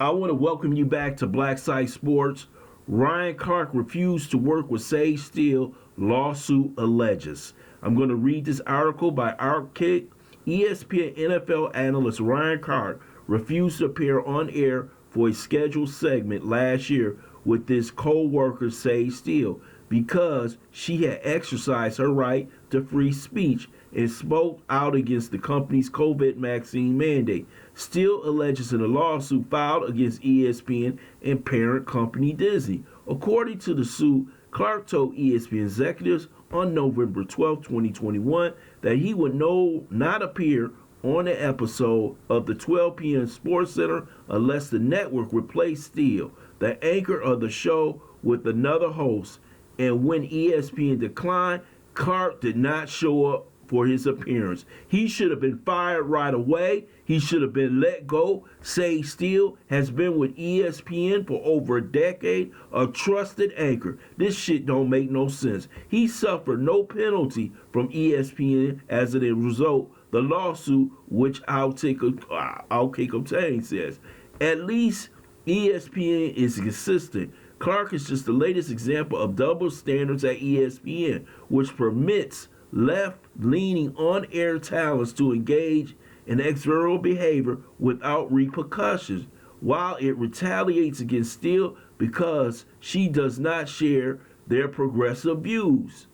I want to welcome you back to BLACKSITE Sports. Ryan Clark refused to work with Sage Steele, lawsuit alleges. I'm going to read this article by Outkick. ESPN NFL analyst Ryan Clark refused to appear on air for a scheduled segment last year with his co-worker Sage Steele because she had exercised her right to free speech and spoke out against the company's COVID vaccine mandate. Steele alleges in a lawsuit filed against ESPN and parent company Disney. According to the suit, Clark told ESPN executives on November 12, 2021, that he would not appear on an episode of the 12 p.m. Sports Center unless the network replaced Steele, the anchor of the show, with another host. And when ESPN declined, Clark did not show up for his appearance. He should have been fired right away. He should have been let go. Sage Steele has been with ESPN for over a decade, a trusted anchor. This shit don't make no sense. He suffered no penalty from ESPN as a result. The lawsuit, which Outkick Obtain says, at least ESPN is consistent. Clark is just the latest example of double standards at ESPN, which permits left-leaning on-air talents to engage in external behavior without repercussions, while it retaliates against Steele because she does not share their progressive views.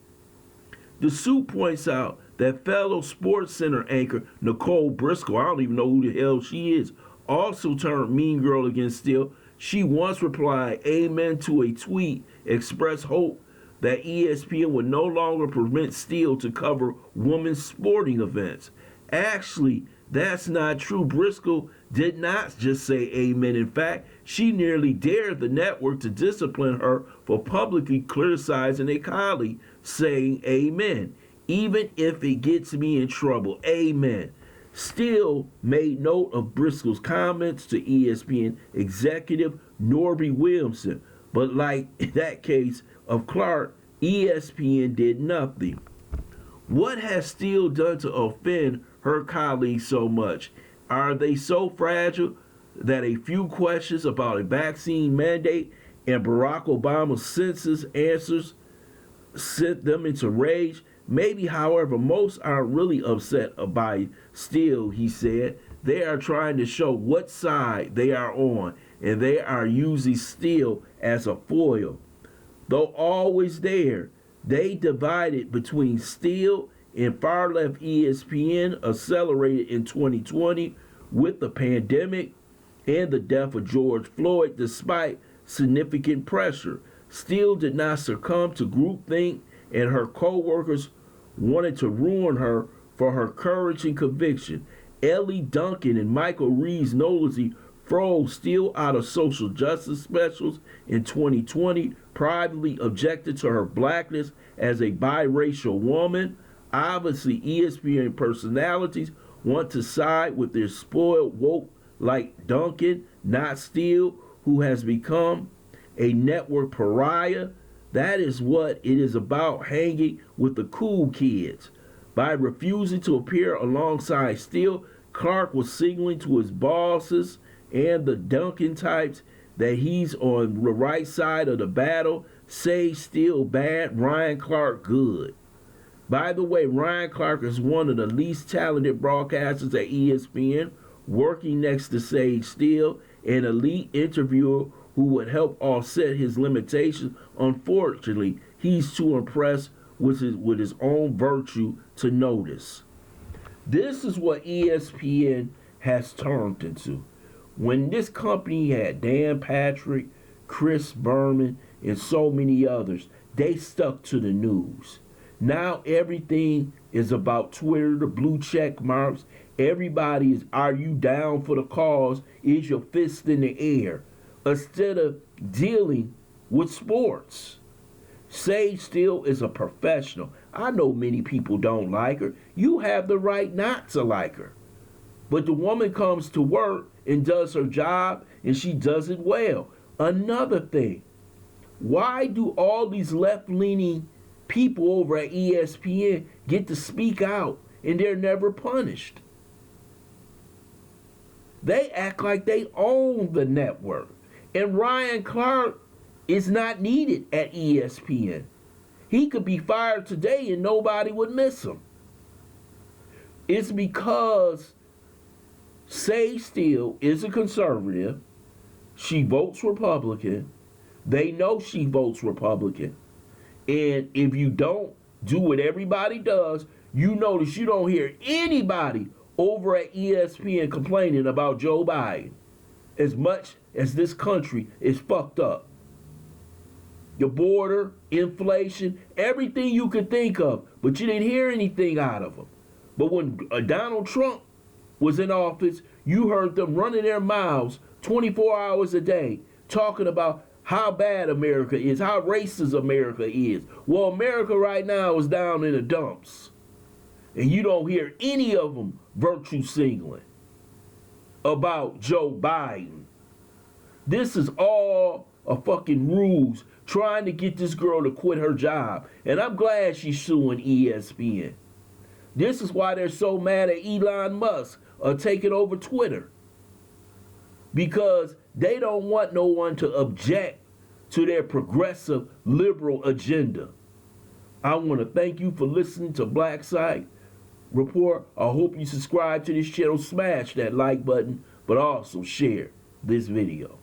The suit points out that fellow SportsCenter anchor Nicole Briscoe, I don't even know who the hell she is, also turned mean girl against Steele. She once replied amen to a tweet, expressed hope that ESPN would no longer permit Steele to cover women's sporting events. Actually, that's not true. Briscoe did not just say amen. In fact, she nearly dared the network to discipline her for publicly criticizing a colleague, saying amen, even if it gets me in trouble. Amen. Steele made note of Briscoe's comments to ESPN executive Norby Williamson, but like in that case of Clark, ESPN did nothing. What has Steele done to offend her colleagues so much? Are they so fragile that a few questions about a vaccine mandate and Barack Obama's census answers sent them into rage? Maybe, however, most aren't really upset by Steele, he said. They are trying to show what side they are on, and they are using Steele as a foil. Though always there, they divided between Steele and far-left ESPN accelerated in 2020 with the pandemic and the death of George Floyd despite significant pressure. Steele did not succumb to groupthink, and her co-workers wanted to ruin her for her courage and conviction. Ellie Duncan and Michael Reeves-Knowlesy froze Steele out of social justice specials in 2020, privately objected to her blackness as a biracial woman. Obviously, ESPN personalities want to side with their spoiled woke like Duncan, not Steele, who has become a network pariah. That is what it is about, hanging with the cool kids. By refusing to appear alongside Steele, Clark was signaling to his bosses and the Duncan types that he's on the right side of the battle. Sage Steele bad, Ryan Clark good. By the way, Ryan Clark is one of the least talented broadcasters at ESPN, working next to Sage Steele, an elite interviewer who would help offset his limitations. Unfortunately, he's too impressed with his own virtue to notice. This is what ESPN has turned into. When this company had Dan Patrick, Chris Berman, and so many others, they stuck to the news. Now everything is about Twitter, the blue check marks. Everybody is, are you down for the cause? Is your fist in the air? Instead of dealing with sports. Sage Steele is a professional. I know many people don't like her. You have the right not to like her. But the woman comes to work and does her job, and she does it well. Another thing, why do all these left-leaning people over at ESPN get to speak out and they're never punished? They act like they own the network. And Ryan Clark is not needed at ESPN. He could be fired today and nobody would miss him. It's because Steele is a conservative. She votes Republican. They know she votes Republican. And if you don't do what everybody does, you notice you don't hear anybody over at ESPN complaining about Joe Biden as much as this country is fucked up. The border, inflation, everything you could think of, but you didn't hear anything out of them. But when Donald Trump was in office, you heard them running their mouths 24 hours a day talking about how bad America is, how racist America is. Well, America right now is down in the dumps. And you don't hear any of them virtue signaling about Joe Biden. This is all a fucking ruse trying to get this girl to quit her job. And I'm glad she's suing ESPN. This is why they're so mad at Elon Musk taking over Twitter. Because they don't want no one to object to their progressive liberal agenda. I want to thank you for listening to BLACKSITE Report. I hope you subscribe to this channel, smash that like button, but also share this video.